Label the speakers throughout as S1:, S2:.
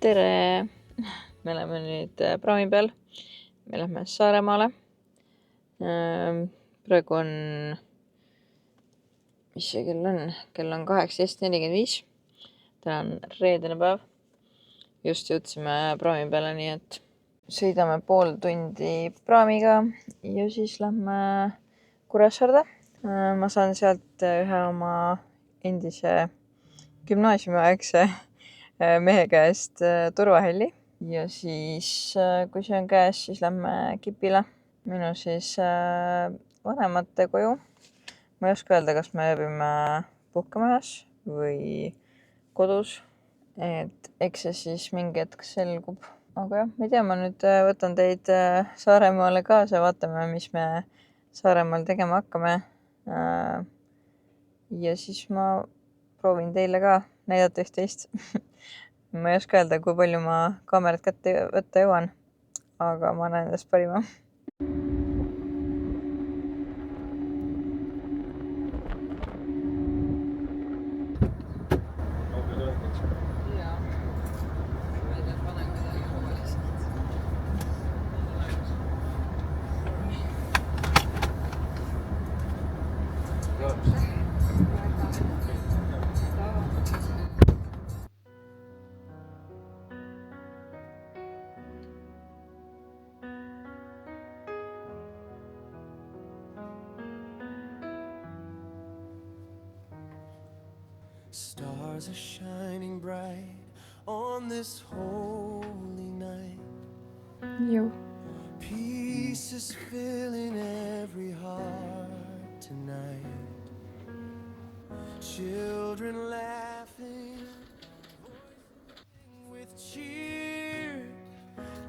S1: tere! Me oleme nüüd praami peal. Me lähme Saaremaale. Praegu on, mis see kell on? Kell on 18:45. Täna on reedene päev. Just jõudsime praami peale, nii et sõidame pool tundi praamiga ja siis lähme Kuressaarde. Ma saan sealt ühe oma endise gümnaasiumiaegse mehe käest turvahälli ja siis, kui see on käes, siis lähme Kipile, minu siis vanemate koju. Ma ei oska öelda, kas me ööbime puhkemajas või kodus, et eks see siis mingi hetk selgub. Aga jah, ma ei tea, ma nüüd võtan teid Saaremaale kaasa, vaatame, mis me Saaremaal tegema hakkame. Ja siis ma proovin teile ka näidata üht-teist. Ma ei oska öelda, kui palju ma kaamerat kätte võtta jõuan, aga ma annan endast parima.
S2: Stars are shining bright on this holy night.
S1: Joo.
S2: Peace is filling every heart tonight. Children laughing with cheer.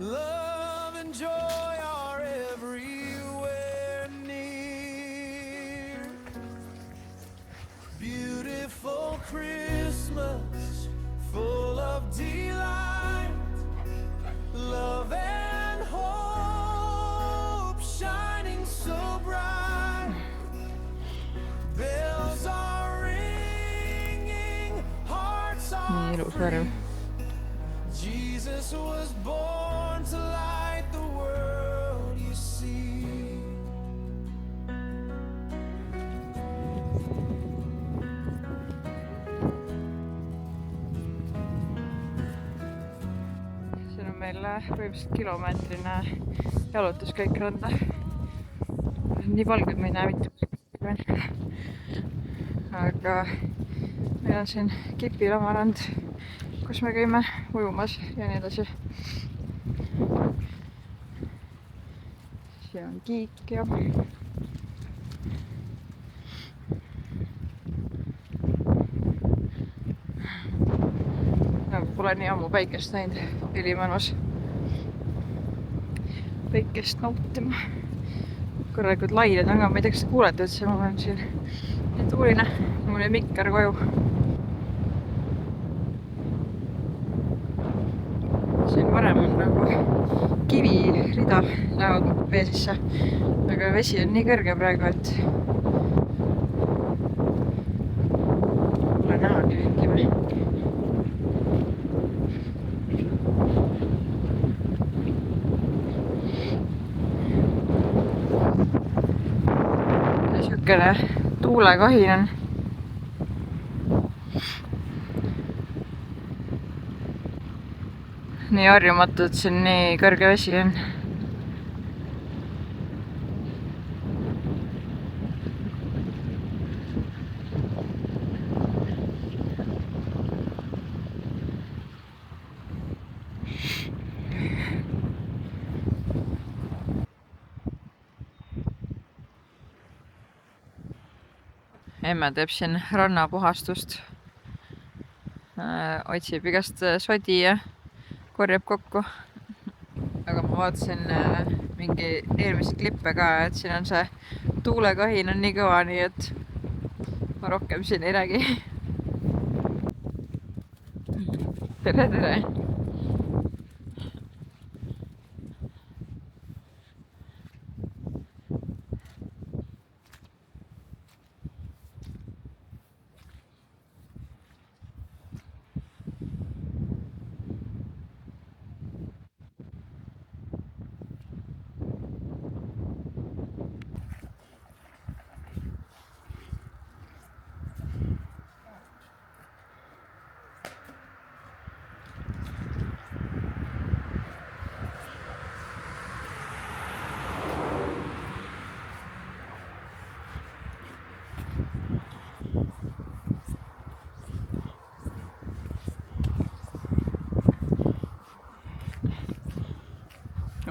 S2: Love and joy are everywhere near. Beautiful Christmas, full of delight, love and hope, shining so bright. Bells are ringing, hearts are free. Jesus was born to light the world you see.
S1: See on meil põhimõtteliselt kilomeetrine jalutuskäik randa. Nii valged ma ei näe mitte. Aga meil on siin Kipi lamarand, kus me käime ujumas ja nii edasi. See on Kiik ja pole nii ammu päikest näinud, ülimõnus päikest nautima. Korralikult lained on ka, ma ei tea, kas te kuulete üldse, ma olen siin nii tuuline, mul oli mikker koju. Siin varem on nagu kivirida lähevad vee sisse, aga vesi on nii kõrge praegu, et pole näha kivi. Siukene tuulekahin on. Nii harjumatu, et siin nii kõrge vesi on. Emme teeb siin rannapuhastust. Otsib igast sodi ja korjab kokku. Aga ma vaatasin mingi eelmisi klippe ka, et siin on see tuulekahin on nii kõva, nii et ma rohkem siin ei räägi. Tere, tere!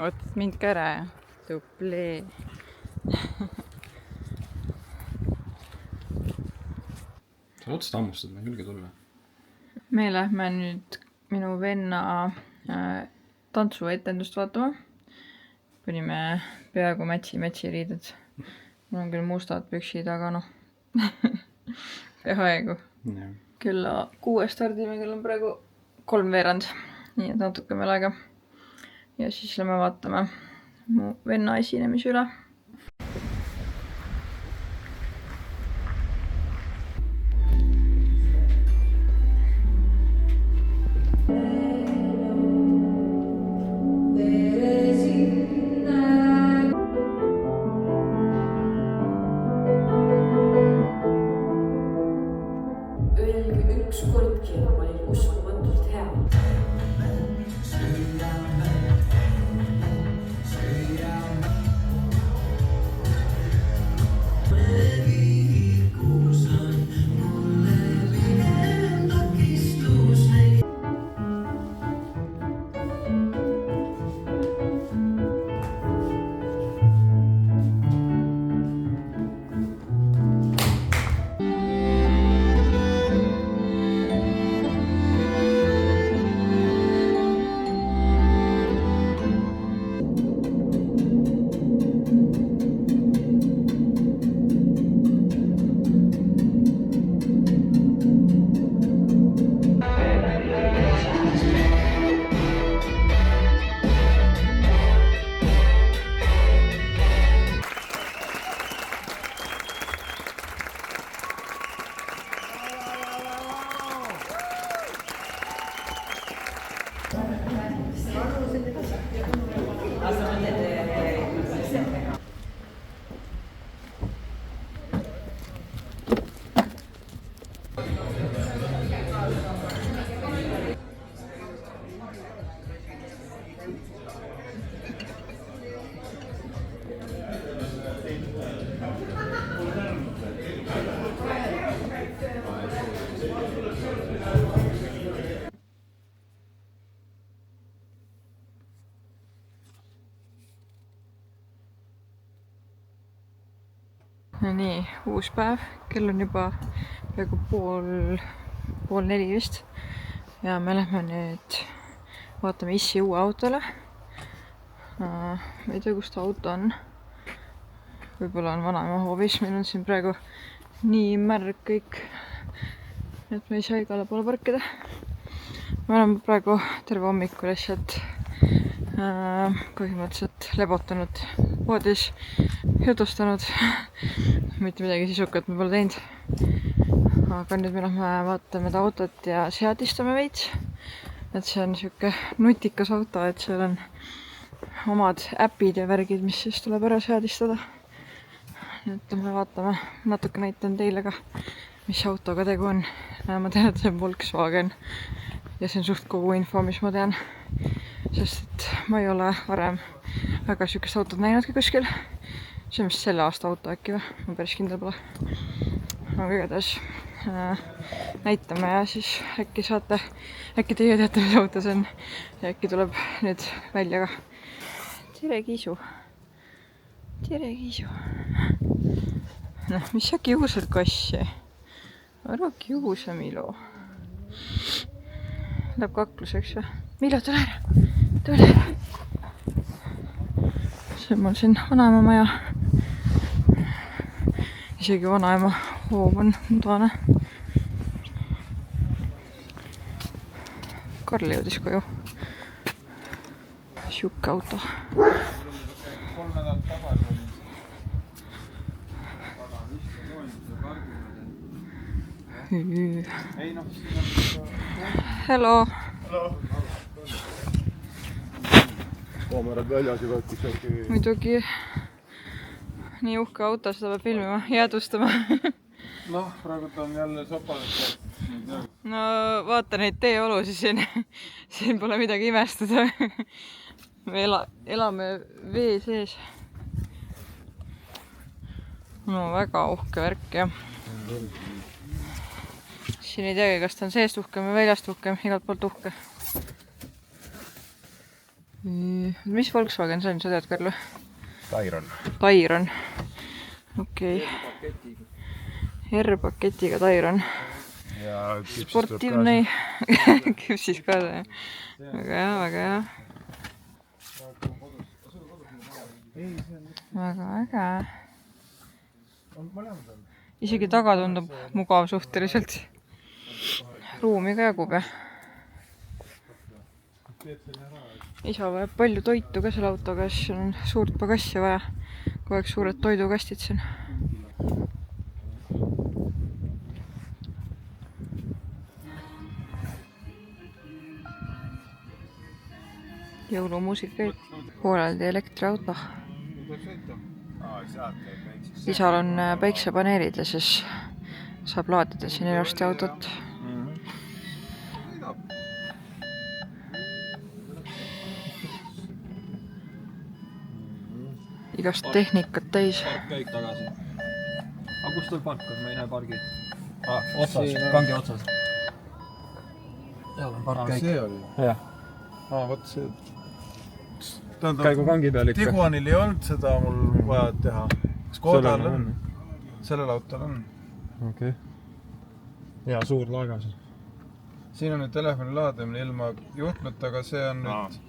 S1: ootad mind ka ära ja tuplee.
S3: sa otsast hammustad, ma ei julge tulla.
S1: Me lähme nüüd minu venna tantsuetendust vaatama. Panime peaaegu mätsi riided. Mul on küll mustad püksid, aga noh. Peaaegu. Kella 6 stardime, kell on praegu 3:30. Nii et natuke veel aega. Ja siis lähme vaatame mu venna esinemise üle.
S4: Öelge ükskordki, et ma olin uskumatult hea.
S1: No nii, uus päev, kell on juba peaaegu pool 4 vist. Ja me lähme nüüd vaatame issi uue autole. Ma ei tea, kus ta auto on. Võib-olla on vanaema hoovis, meil on siin praegu nii märg kõik, et me ei saa igale poole parkida. Me oleme praegu terve hommiku lihtsalt põhimõtteliselt lebotanud voodis, jutustanud. Mitte midagi sisukat me pole teinud. Aga nüüd me lähme vaatame ta autot ja seadistame veits. Et see on siuke nutikas auto, et seal on omad äpid ja värgid, mis siis tuleb ära seadistada. Nüüd me vaatame, natuke näitan teile ka, mis autoga tegu on. Ma tean, et see on Volkswagen ja see on suht kogu info, mis ma tean. Sest et ma ei ole varem väga siukest autot näinudki kuskil. See on vist selle aasta auto äkki või? Ma päris kindel pole. Aga igatahes näitame ja siis äkki saate, äkki teie teate, mis auto see on. Ja äkki tuleb nüüd välja ka. Tere, Kiisu. Tere, Kiisu. Noh, mis sa kiusad kassi? Ära kiusa, Milo. Läheb kakluseks või? Milo, tule ära. Tule ära. See on mul siin vanaema maja. Isegi vanaema hoov on mudane. Karl jõudis koju. Siuke auto.
S5: 3 nädalat tagasi olin ei noh,
S1: Hello.
S5: kaamerad väljas juba, kus äkki
S1: Muidugi nii uhke auto, seda peab filmima, jäädvustama.
S5: noh, praegu on jälle sopalad.
S1: No vaata neid teeolusid siin. Siin pole midagi imestada. Me elame vee sees. No väga uhke värk jah. Siin ei teagi, kas ta on seest uhkem või väljast uhkem, igalt poolt uhke. Mis Volkswagen see on, sa tead, Karl?
S5: Tairon.
S1: Okei. R-paketiga Tairon.
S5: Ja
S1: Sportiivne. Küpsis kaasa. Väga hea, väga hea. Väga äge. Isegi taga tundub mugav suhteliselt. Ruumi ka jagub ja. Isa vajab palju toitu ka selle autoga, siis on suurt pagassi vaja. Kogu aeg suured toidukastid siin. Jõulumuusik käib. Pooleldi elektriauto. Isal on päiksepaneelid ja siis saab laadida siin ilusti autot. Igast tehnikat täis.
S6: Park käik tagasi. Aga kus tuleb park, kui ma ei näe pargi? Otsas, kangi otsas. Seal on park käik.
S5: See oli?
S6: Jah.
S5: Võt see...
S6: Käigu kangi peal ikka.
S5: Tiguanil ei olnud seda mul vaja teha. Skodal on. Sellel autol on.
S6: Okei. Ja suur laegas.
S5: Siin on nüüd telefoni laadimine ilma juhtmetaga, see on nüüd...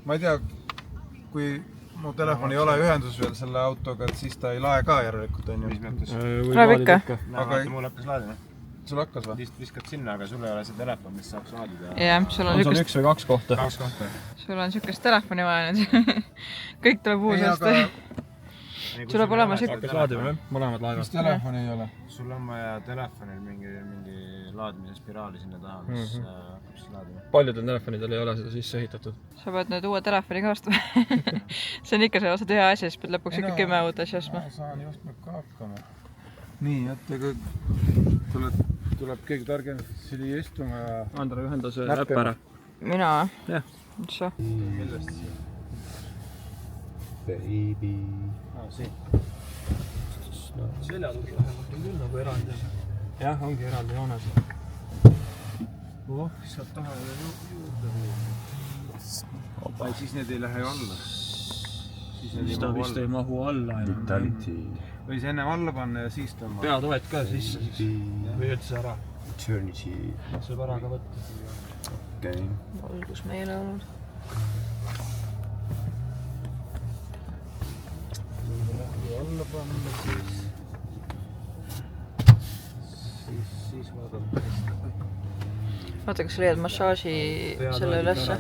S5: Ma ei tea, kui mu telefon ei ole ühendus veel selle autoga, et siis ta ei lae ka järelikult, on ju.
S7: Mis mõttes?
S1: Läheb ikka.
S5: Aga
S7: Mul hakkas laadima.
S5: sul hakkas või?
S7: Vist viskad sinna, aga sul ei ole see telefon, mis saaks laadida.
S1: Jah, sul on
S6: On seal
S1: sükest...
S6: üks või kaks kohta?
S7: Kaks kohta.
S1: Sul on sükest telefoni vaja nüüd. Kõik tuleb uus aasta. Sul peab olema sükest.
S6: Hakkas laadima, jah? Mõlemad
S5: Mis
S6: laevad.
S5: telefoni ei ole?
S7: Sul on vaja telefonil mingi laadmise spiraali sinna taha, mis hakkab siis laadima.
S6: Paljudel telefonidel ei ole seda sisse ehitatud.
S1: Sa pead nüüd uue telefoni ka ostma. See on ikka see osa ühe asja, siis pead lõpuks ikka 10 uut asja ostma.
S5: Ma saan juhtmed ka hakkama. Nii, et ega tuleb keegi targem siia istuma ja...
S6: Andra ühenda see
S5: Näppe
S6: äpp ära.
S1: Mina või?
S6: Jah.
S1: Mis sa?
S5: Millest siia?
S7: Baby.
S5: Siin.
S6: Seljatud lähevad küll nagu eraldi. Jah, ongi eraldi joones.
S5: Sealt taha juurde. Ai, siis need ei lähe ju alla.
S6: Siis ta vist ei mahu alla enam.
S5: Või see ennem alla panna ja siis tõmba.
S6: Peatoet ka sisse siis. Või üldse ära.
S7: Eternity.
S6: Saab ära ka võtta.
S7: Okei.
S1: Valgus meile olnud.
S5: Alla panna, siis vaadata.
S1: Vaata, kas sa leiad massaaži selle ülesse.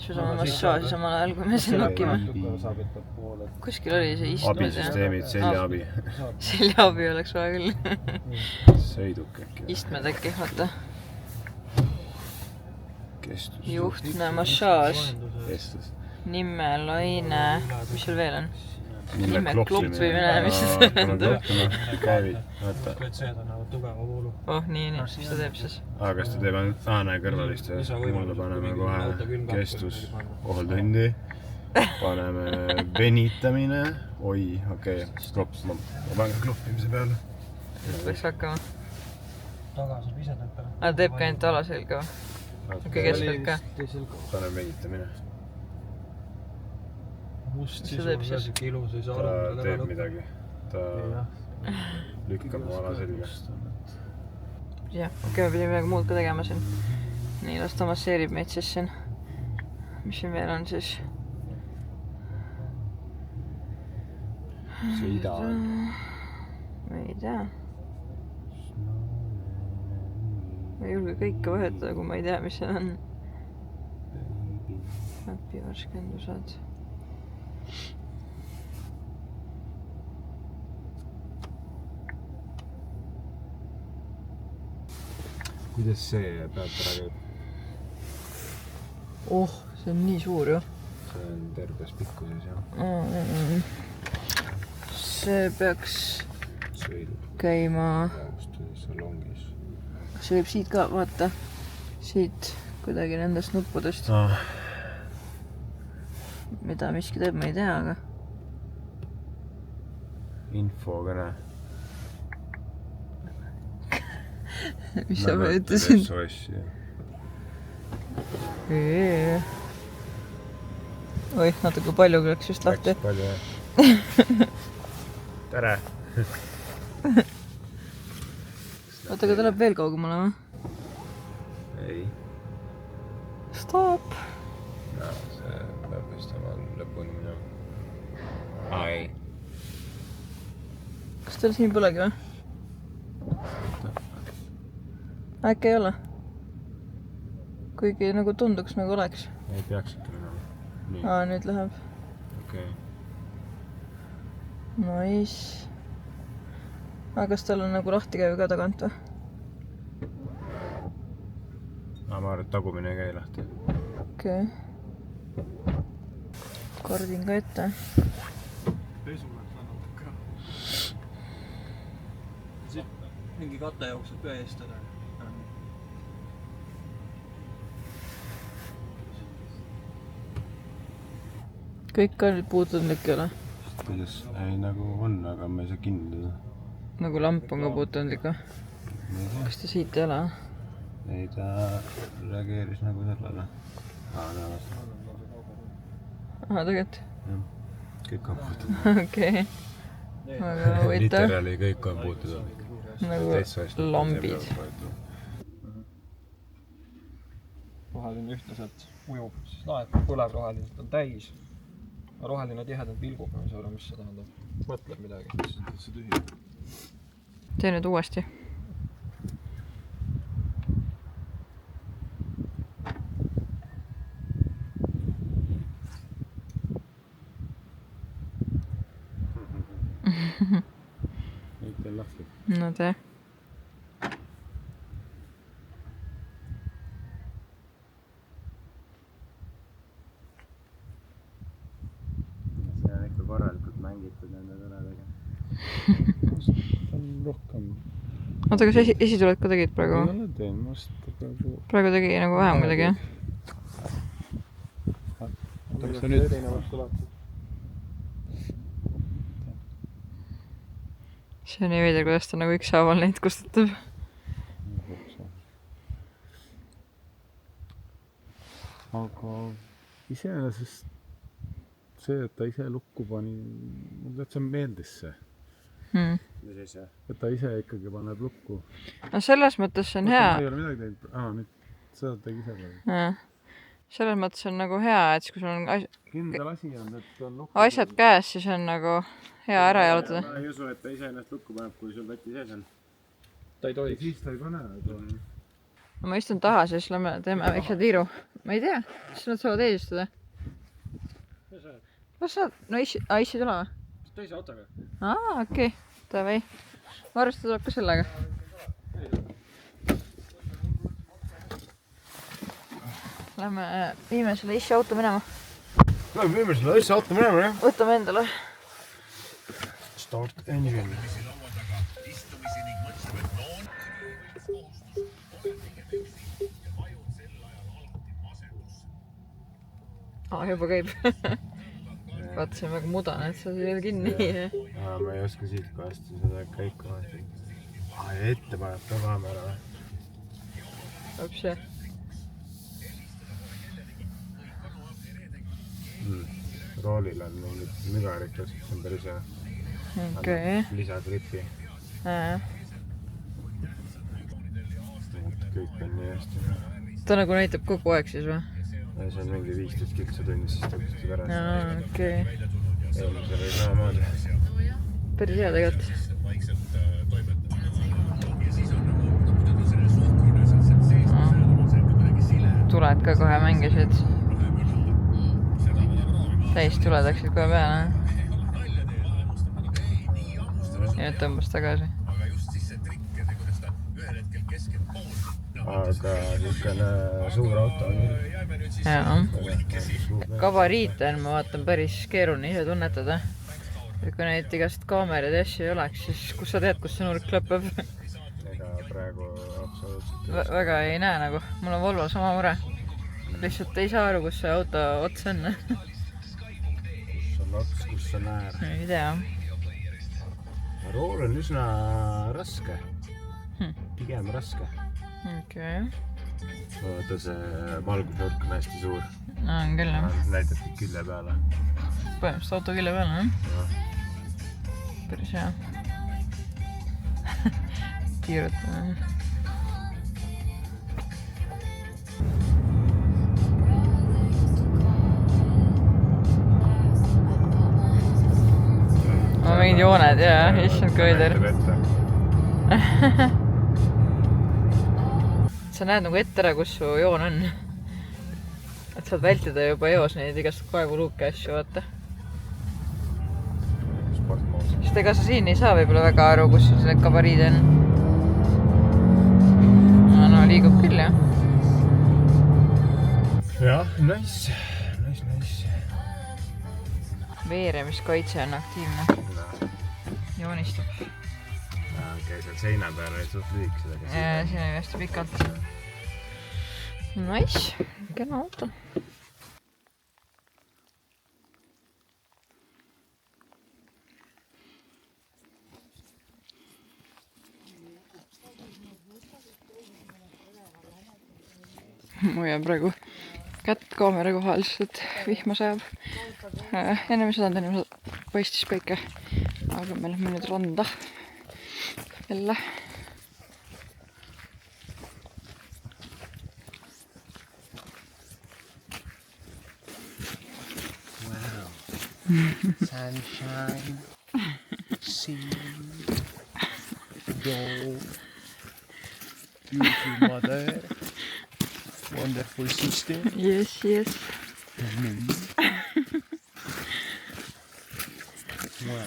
S1: Siis me saame massaaži samal ajal, kui me siin nokime. Kuskil oli see istmed.
S7: Abisüsteemid, seljaabi.
S1: Seljaabi oleks vaja küll.
S7: Sõiduk äkki.
S1: Istmed äkki, vaata.
S7: Kestus.
S1: Juhtme massaaž.
S7: Kestus.
S1: Nime, laine. Mis seal veel on?
S7: Nime
S1: kloppimine, mis
S7: see? Käevid, vaata.
S6: Need annavad tugeva voolu.
S1: Oh, nii, mis ta teeb siis?
S7: Kas ta teeb ainult näe kõrvalist ja mulle paneme kohe kestus pool tundi. Paneme venitamine. Oi, okei. Klopp, ma panen kloppimise peale.
S1: Peaks hakkama.
S6: Tagasi pisedab ära.
S1: Aga teeb ka ainult alaselga või? Okei, keskelt ka.
S7: Panen venitamine.
S6: Must
S1: Mis
S6: sisu
S1: ta teeb
S6: on ka
S1: siis?
S6: siuke ilus, ei saa
S7: Ta
S6: aru.
S7: teeb midagi. Ta lükkab mu ala selga.
S1: Jah, okei, me pidime midagi muud ka tegema siin. Nii, las ta masseerib meid siis siin. Mis siin veel on siis?
S7: See ida on.
S1: Ma ei tea. Ma ei julge kõike vahetada, kui ma ei tea, mis see on. Äpivärskendused.
S7: Kuidas see peatara käib?
S1: Oh, see on nii suur ju.
S7: See on terves pikkuses, jah.
S1: See peaks
S7: Sõidub
S1: käima...
S7: jaostuses salongis.
S1: See võib siit ka, vaata. Siit kuidagi nendest nuppudest. Mida miski teeb, ma ei tea, aga...
S7: Infokõne.
S1: Mis sa ütlesid?
S7: SOS-i.
S1: oih, natuke palju läks just lahti.
S7: Läks palju, jah. Tere!
S1: Oota, aga tuleb veel kaugemale või?
S7: Ei.
S1: Stop!
S7: Jaa, see peab vist oma lõpuni minema. Aa, ei.
S1: Kas teil siin polegi või? Äkki ei ole? Kuigi nagu tunduks nagu oleks.
S7: Ei peaks ikka minema. Nii.
S1: Aa, nüüd läheb.
S7: Okei.
S1: Nice. Aga kas tal on nagu lahti käiv ka tagant või?
S7: Ma arvan, et tagumine ei käi lahti.
S1: Okei. Kordin ka ette.
S6: Siit mingi kate jookseb püe eest ära.
S1: Kõik ka nüüd puutundlik ei ole.
S7: Kuidas? Ei, nagu on, aga ma ei saa kinni teda.
S1: Nagu lamp on ka puutundlik või? Kas ta siit ei ole?
S7: Ei, ta reageeris nagu sellele. Aa, näe vastu.
S1: Aha, tegelikult.
S7: Jah, kõik on puutud.
S1: Okei. Väga huvitav.
S7: Literaali kõik on puutud.
S1: Nagu lambid.
S6: Roheline ühtlaselt ujub, siis laed põlev roheliselt on täis. Roheline tihedalt vilgub, ma ei saa aru, mis see tähendab. Mõtleb midagi.
S1: Tee nüüd uuesti.
S7: Kõik teil lahti.
S1: No tee.
S7: See on ikka korralikult mängitud nende toredega. On rohkem.
S1: Oota, kas esituled ka tegid praegu?
S7: Ei ole teinud, ma just praegu...
S1: Praegu tegi nagu vähem kuidagi, jah?
S7: Oota, kas ta nüüd...
S1: See on nii veider, kuidas ta nagu ükshaaval neid kustutab.
S7: Aga iseenesest see, et ta ise lukku pani, mulle täitsa meeldis see. Mis ise? Et ta ise ikkagi paneb lukku.
S1: No selles mõttes see on hea.
S7: Ma ei ole midagi teinud. Nüüd seda tegi ise praegu.
S1: Selles mõttes on nagu hea, et kui sul on
S7: Kindel asi on, et on lukku.
S1: asjad käes, siis on nagu hea ära jalutada.
S7: Ma ei usu, et ta ise ennast lukku paneb, kui sul veti sees on.
S6: Ta ei tohiks.
S7: Siis ta ei pane.
S1: No ma istun taha, siis teeme väikse tiiru. Ma ei tea, siis nad saavad eesistada. Las nad, no issi tule või?
S6: Teise autoga.
S1: Okei. Davai. Varusta tuleb ka sellega. Lähme viime selle issi auto minema.
S7: Lähme viime selle issi auto minema, jah?
S1: Võtame endale.
S7: Start engine.
S1: Juba käib. Vaatasin väga mudane, et sa seal kinni.
S7: Ma ei oska siit kohast seda käiku vaadata. Ja ette paneb ka kaamera või?
S1: Vapsi.
S7: Roolil on mingid mügarikas, mis on päris hea.
S1: Okei.
S7: Lisagripi. Kõik on nii hästi.
S1: Ta nagu näitab kogu aeg siis või?
S7: See on mingi 15 kilsa tunnis, siis ta kusti pärast.
S1: Okei.
S7: Eelmisel oli samamoodi.
S1: Päris hea tegelikult. Tuled ka kohe mängisid. Täis tuled läksid kohe peale. Ja nüüd tõmbas tagasi.
S7: Aga niisugune suur auto on küll.
S1: Jaa. Gabariite on, ma vaatan, päris keeruline ise tunnetada. Kui neid igast kaamerad ja asju ei oleks, siis kus sa tead, kus see nurk lõpeb?
S7: Ega praegu absoluutselt.
S1: Väga ei näe nagu. Mul on Volvo sama mure. Lihtsalt ei saa aru, kus see auto ots on.
S7: Kus on ots, kus on äär.
S1: Ei tea.
S7: Rool on üsna raske. Pigem raske.
S1: Okei.
S7: vaata see valgusnurk on hästi suur.
S1: On küll, jah.
S7: Näitab külje peale.
S1: Põhimõtteliselt auto külje peale, jah. Päris hea. Kiirutame. Mingid jooned, jaa. Issand, kui veider. Sa näed nagu ette ära, kus su joon on. Et saad vältida juba eos neid igast kaevuluuke asju, vaata. Sest ega sa siin ei saa võib-olla väga aru, kus sul need gabariid on. No liigub küll, jah.
S7: Jah, nice.
S1: Veeremiskaitse on aktiivne. Joonistab.
S7: Okei, seal seina peal olid suht lühikesed.
S1: Siin oli hästi pikalt. Nice, kena auto. Ma hoian praegu kätt kaamera kohal, sest et vihma sajab. Enne seda paistis päike, aga me lähme nüüd randa jälle.
S2: Wow. Sunshine. Sea. Dog. Beautiful mother. Wonderful sister.
S1: Yes.
S2: Wow.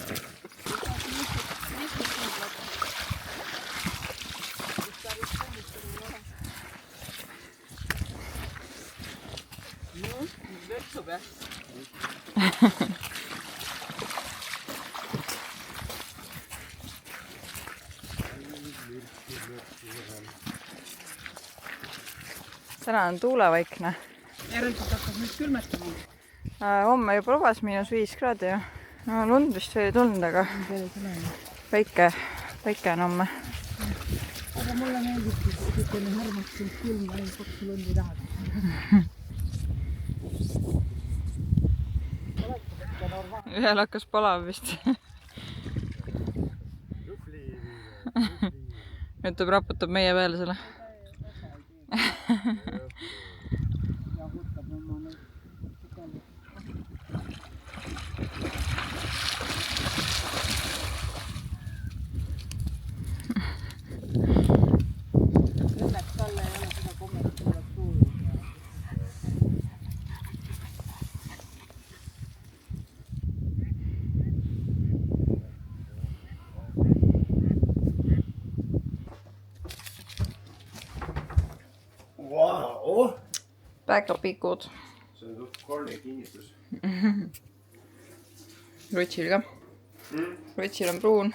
S1: Täna on tuulevaikne.
S8: Järelikult hakkab nüüd külmetama.
S1: Homme juba lubas -5 kraadi ju. No, lund vist ei tulnud, aga päike on homme.
S8: Aga mulle meeldibki, et on härmastult külm, ainult paksu lund ei taha.
S1: Ühel hakkas palav vist. Nüüd ta raputab meie peale selle.
S8: Õnneks talle ei ole seda kommet, et tuleb suuri.
S7: Wow.
S1: Päkapikud.
S7: See on suht korni kinnitus.
S1: Rutsil ka. Rutsil on pruun.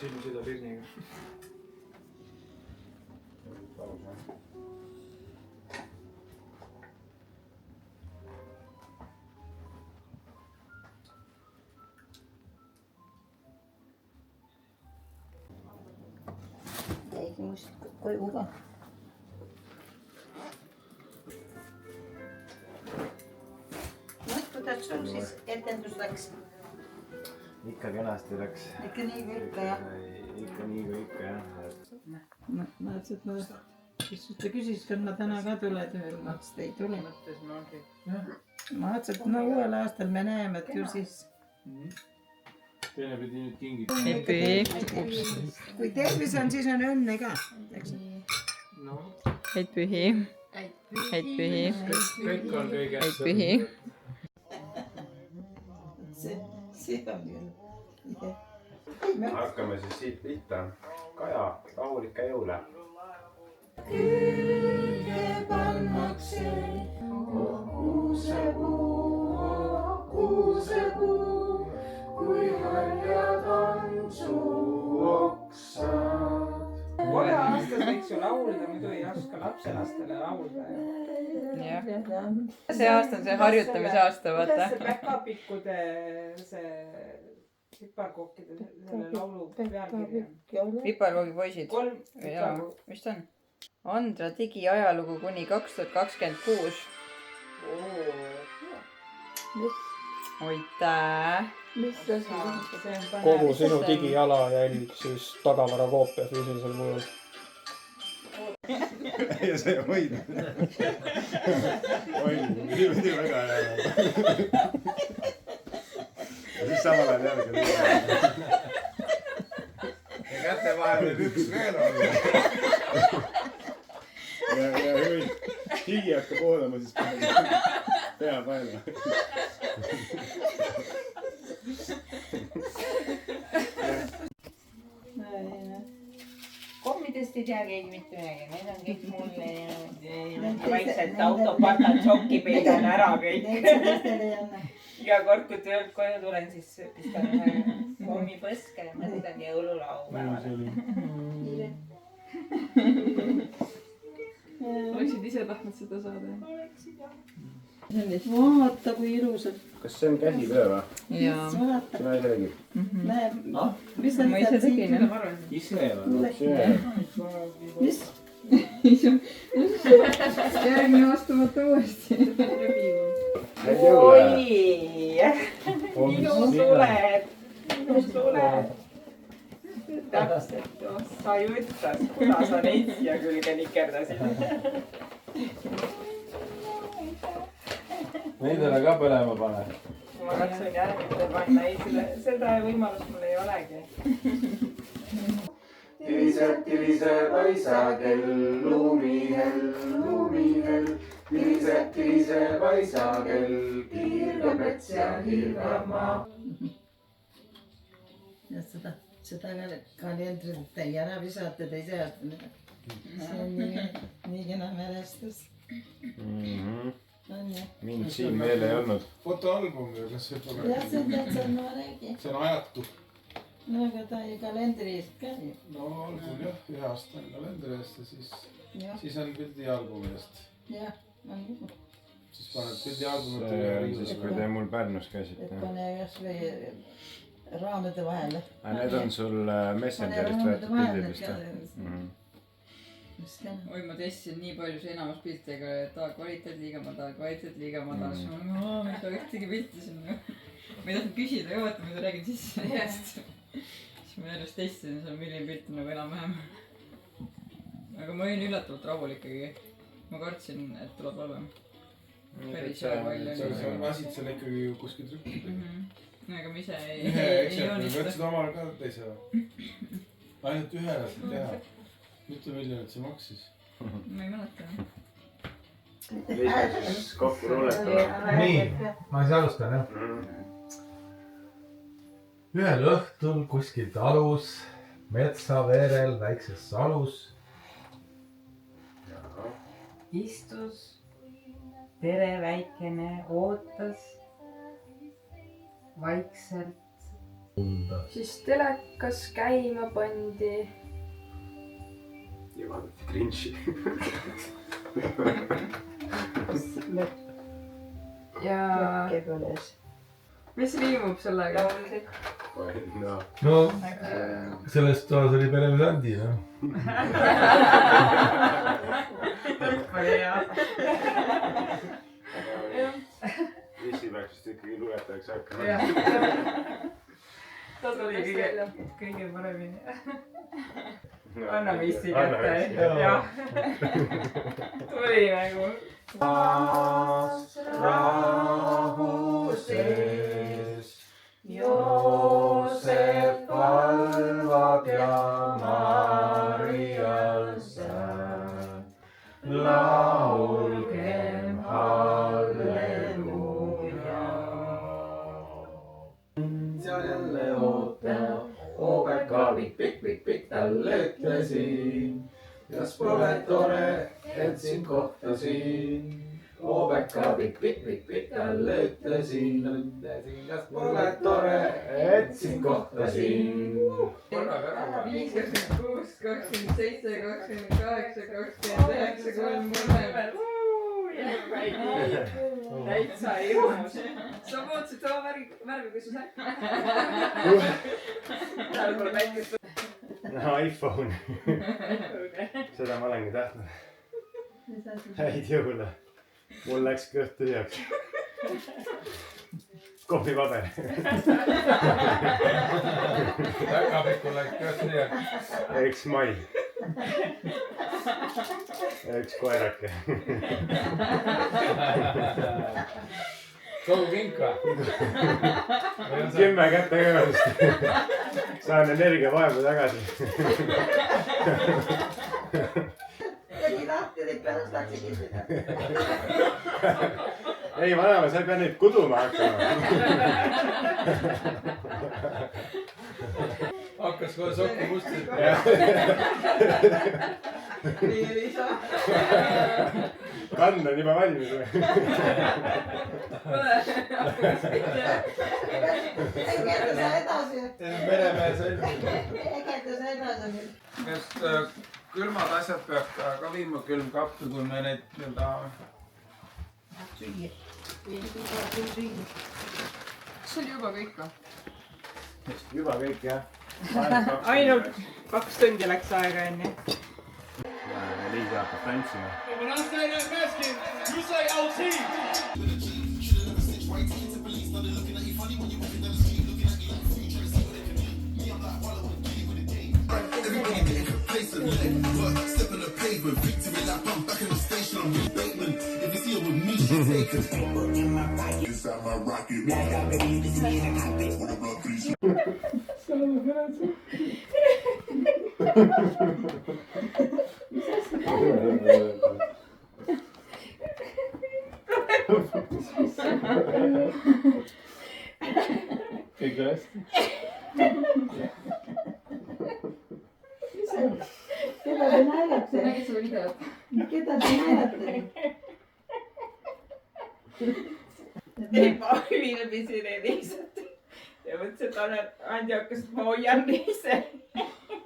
S6: Silm sõidab Irniga.
S8: vist koju ka. No, kuidas sul siis etendus läks?
S7: ikka kenasti läks.
S8: Ikka nii kui ikka, jah?
S7: Ikka nii kui ikka, jah.
S8: Ma mõtlesin, et ma ta küsis, kas ma täna ka tule tööle, ma ütlesin, et ei tule. Ma mõtlesin, et no uuel aastal me näeme, et ju siis.
S5: Teine pidi nüüd kingid.
S1: Heit Pühi.
S8: Kui tervis on, siis on õnne ka.
S1: Heit Pühi. Heit Pühi.
S5: Kõik on kõige.
S1: Heit Pühi.
S8: See on ju.
S7: Hakkame siis siit pihta. Kaja, rahulikke jõule.
S8: Külge pannakse kuusepuu, kui haljad on su oksad.
S9: 3 aastas võiks ju laulda, muidu ei oska lapselastele laulda.
S1: Jah. See aasta on see harjutamise aasta, vaata.
S9: Kuidas see päkapikkude, see piparkokkide selle laulu pealkiri on?
S1: Piparkoogi poisid.
S9: 3
S1: Jaa, mis ta on? Andra digiajalugu kuni 2026. Oitää.
S8: Mis asi?
S6: Kogu sinu digijalajälg siis tagavarakoopia füüsilisel kujul.
S7: Ja see hoid. Hoid, muidu väga hea. Ja siis samal ajal jälle.
S5: Ja käte vahel nüüd üks veel olla.
S7: Ja higi hakkab oodama siis pea paela.
S9: Kommidest ei tea keegi mitte midagi, need on kõik mulle vaikselt autopartad šokki peidan ära kõik. Iga kord, kui töölt koju tulen, siis pistan kommipõske ja mõtlen jõululaupäevale.
S1: Oleksid ise tahtnud seda saada?
S8: Vaata, kui ilusad.
S7: Kas see on käsitöö või?
S1: Jaa.
S7: Sina ise tegid?
S8: Näeb, mis
S1: Ma ise tegin, jah.
S7: Ise või?
S8: Mis?
S1: Järgmine aasta võtta uuesti.
S9: Oi! Minu suled! Minu suled! Täpselt, sa ju ütles, kuna sa neid siia külge nikerdasid.
S5: Neidele ka põlema pane.
S9: Ma katsun järgmine panna, ei, seda võimalust mul ei olegi.
S2: Tilise paisakell, lumihell, tilise paisakell, kiirgab mets ja hiirgab maa.
S8: Ja seda kalendrit ei ära visata teise aastane. See on nii kena mälestus.
S7: Mind siin veel ei olnud.
S5: Fotoalbum ju, kas see pole?
S8: Jah, see on nooregi.
S5: See on ajatu.
S8: No aga ta ei kalendri eest ka ju.
S5: No algul jah, 1 aasta on kalendri eest ja siis on pildialbumi eest.
S8: Jah, on ju.
S5: Siis paned pildialbumit
S7: See on siis, kui te mul Pärnus käisite.
S8: Et pane kas või raamide vahele.
S7: Need on sul Messengerist võetud pildid vist või?
S1: Oi, ma testisin nii palju see enamus piltidega, et kvaliteet liiga madal, siis ma ei saa ühtegi pilti sinna. Ma ei tahtnud küsida, vaata, mida räägin sisse järjest. Siis ma järjest testisin, seal milline pilt on nagu enam-vähem. Aga ma olin üllatavalt rahul ikkagi. Ma kartsin, et tuleb halvem. Päris väga palju.
S5: Sa lasid selle ikkagi kuskil trükkida.
S1: Aga ma ise
S5: Ühe
S1: ei
S5: eksempli, võtsid omal ka teise või? Ainult ühe lasid teha. Mitu miljonit see maksis?
S1: Ma ei mäleta.
S7: Liisa siis kokku rulletama.
S10: Nii, ma siis alustan jah. Ühel õhtul kuskil talus, metsaveerel väikses salus.
S9: Istus, pere väikene, ootas vaikselt.
S11: Siis telekas käima pandi.
S7: Ja vaadati Grinchi.
S11: Ja mis riimub sellega?
S10: no sellest toas oli peremees Andi, noh.
S9: oli hea.
S7: Issi peaks vist ikkagi lugetajaks hakkama.
S9: ta tuli kõige paremini. anname Issi kätte. jah. tuli nagu.
S2: rahu sees Joosep valvab ja Marial sääb. Laulgem halleluuja. Seal jälle ootab, Obeka pikk, talle ütlesin. Kas pole tore, et sind kohtasin? Obeka pikk, talle ütlesin. Kas pole tore, et sind kohtasin?
S11: 5, 26, 27, 28, 29, 30.
S9: täitsa ilmus.
S11: sa muutsid sama värvi kui su säkk.
S9: tal pole päikest.
S7: iPhone. seda ma olengi tahtnud. häid jõule. mul läks kõht tühjaks. kohvipaber.
S5: Päkapikul läks kõht tühjaks.
S7: üks mai. üks koerake.
S10: kogu kink või?
S7: 10 kätekõverdust. saan energiavaevu tagasi.
S8: tegi lahti, neid pärast läksid isegi.
S7: ei vanema, sa ei pea neid kuduma hakkama.
S5: hakkas kohe sokku mustrid.
S8: nii Liisa.
S7: kand on juba valmis või?
S8: äkki sa edasi.
S5: meremees elb.
S8: äkki sa edasi.
S5: kas külmad asjad peab ka viima külmkappi, kui me neid tahame?
S8: süüa.
S11: see oli juba kõik või?
S7: juba kõik jah.
S9: ainult 2 tundi läks aega enne.
S7: Liisa hakkab tantsima.
S10: kõik hästi.
S8: keda te naerate?
S11: nägid seda videot?
S8: keda te naerate?
S9: ei, ma olin läbi siin lihtsalt. ja mõtlesin, et Andi hakkas, et ma hoian ise.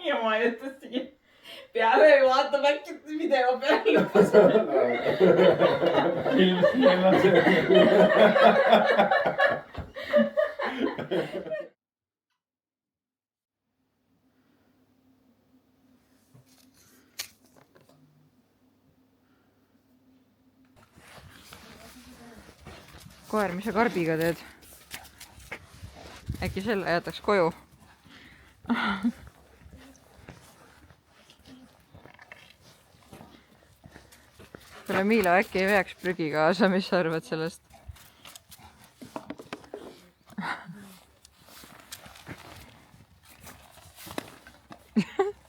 S9: ja ma ütlesin peale ja vaatab äkki video peale lõpus.
S1: koer, mis sa karbiga teed? äkki selle jätaks koju? kuule Miilo, äkki ei veaks prügi kaasa, mis sa arvad sellest?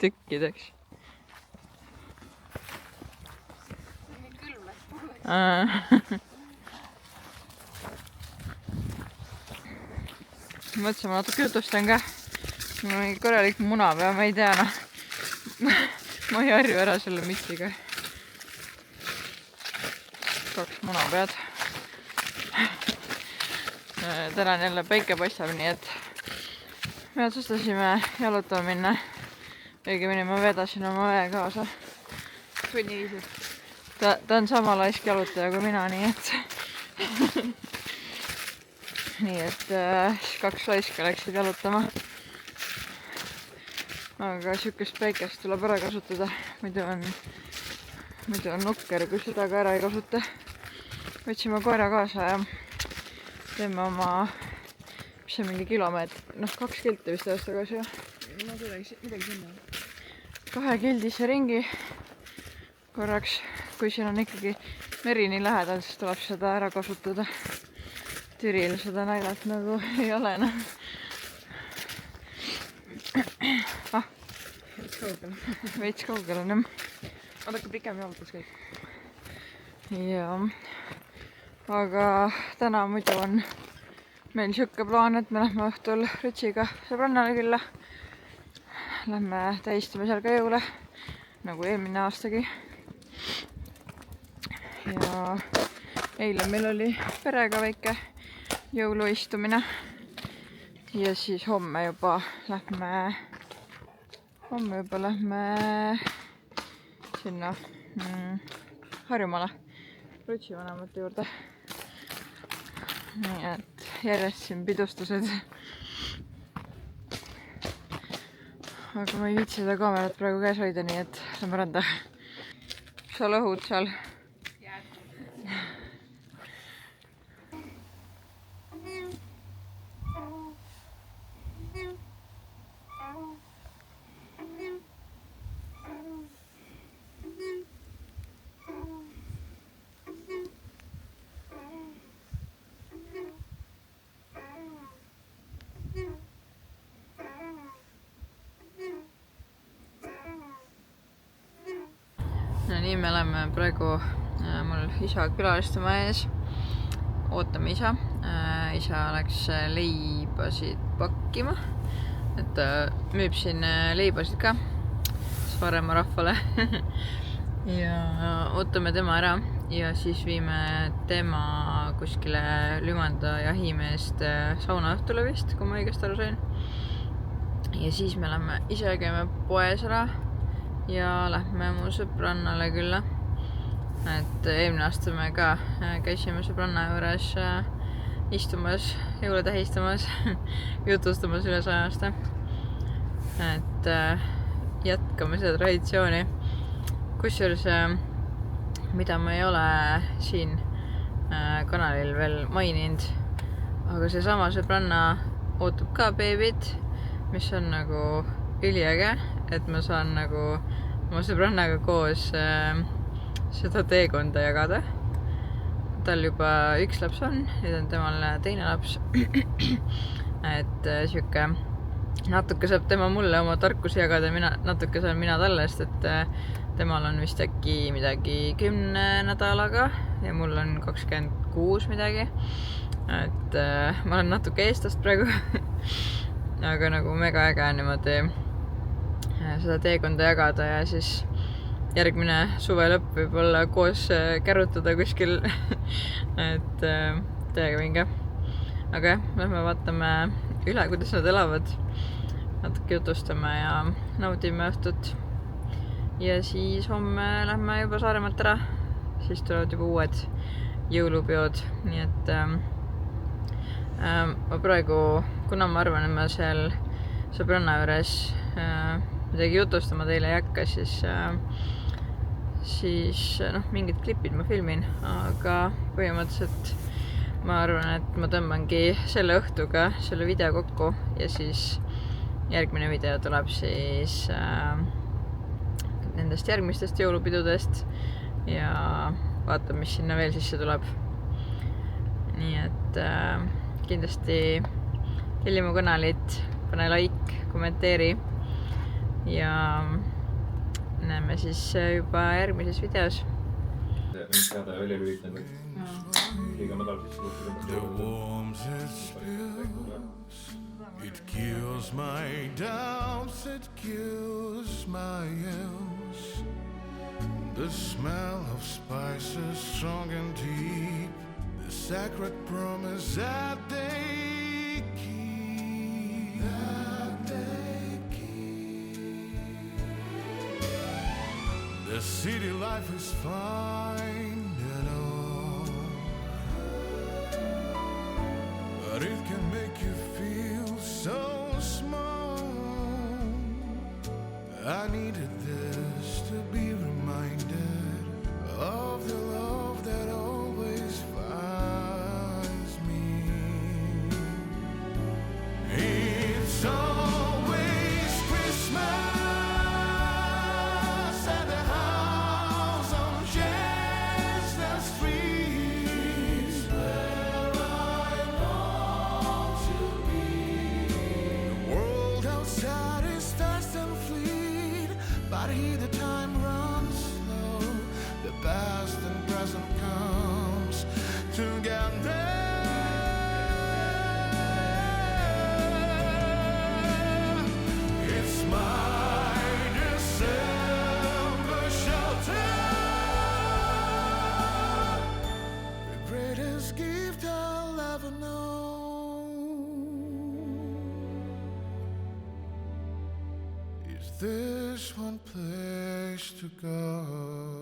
S1: tükkideks. mõtlesin, ma natuke jutustan ka. mul on mingi korralik munapea, ma ei tea noh. ma ei harju ära selle mitsiga. 2 munapead. täna on jälle päike paistab, nii et me otsustasime jalutama minna. õigemini ma vedasin oma väe kaasa. sunniviisil. ta on sama laisk jalutaja kui mina, nii et nii et 2 laiska läksid jalutama. Aga siukest päikest tuleb ära kasutada, muidu on nukker, kui seda ka ära ei kasuta. Võtsime koera kaasa ja teeme oma, mis see mingi kilomeetr, 2 kilti vist aasta tagasi. No midagi sinna. 2 kildisse ringi korraks, kui siin on ikkagi meri nii lähedal, siis tuleb seda ära kasutada. Türil seda näidat nagu ei ole enam. Veits kaugel on jah. Vaadake pikem jalgus käib. Ja, aga täna muidu on meil siuke plaan, et me lähme õhtul Rütsiga sõbrannale külla. Lähme tähistame seal ka jõule, nagu eelmine aastagi. Ja eile meil oli perega väike jõuluistumine. Ja siis homme juba lähme sinna Harjumaale Rutsi vanemate juurde. Nii et järjest siin pidustused. Aga ma ei viitsi seda kaamerat praegu käes hoida, nii et lähme randa. Sa lõhud seal. No nii, me oleme praegu mul isa külalistama ees. Ootame isa. Isa läks leibasid pakkima. Et ta müüb siin leibasid ka Saaremaa rahvale. Ja ootame tema ära. Ja siis viime tema kuskile Lümanda jahimeest saunaõhtule vist, kui ma õigesti aru sain. Ja siis me lähme ise käime poes ära. Ja lähme mu sõbrannale külla. Et eelmine aasta me ka käisime sõbranna juures istumas, jõule tähistamas, jutustamas üle 100 aasta. Et jätkame seda traditsiooni. Kusjuures, mida ma ei ole siin kanalil veel maininud, aga seesama sõbranna ootab ka beebit, mis on nagu üliäge, et ma saan nagu oma sõbrannaga koos seda teekonda jagada. Tal juba 1 laps on, nüüd on temal 2 laps. Et siuke natuke saab tema mulle oma tarkusi jagada, natuke saan mina talle, sest et temal on vist äkki midagi 10 nädalaga ja mul on 26 midagi. Et ma olen natuke eestlast praegu. Aga nagu mega äge niimoodi seda teekonda jagada ja siis järgmine suve lõpp võib olla koos kärutada kuskil. Et täiega vinge. Aga jah, lähme vaatame üle, kuidas nad elavad. Natuke jutustame ja naudime õhtut. Ja siis homme lähme juba Saaremaalt ära. Siis tulevad juba uued jõulupeod. Nii et ma praegu, kuna ma arvan, et ma seal sõbranna juures midagi jutustama teile ei hakka, siis mingid klipid ma filmin, aga põhimõtteliselt ma arvan, et ma tõmbangi selle õhtuga selle video kokku ja siis järgmine video tuleb siis nendest järgmistest jõulupidudest ja vaatab, mis sinna veel sisse tuleb. Nii et kindlasti telli mu kanalit, pane like, kommenteeri ja näeme siis juba järgmises videos.
S10: The warmth it spills, it kills my doubts, it kills my ills. The smell of spices strong and deep, the sacred promise that they keep. The city life is fine and all. but it can make you feel so small. I needed this to be reminded of the love that always finds me. It's always Christmas at the house on Chestnut Street, where I long to be. The world outside is fast and fleet, but here the time runs slow. The past and present comes together. It's my December shelter, the greatest gift I'll ever know. Is this one place to go?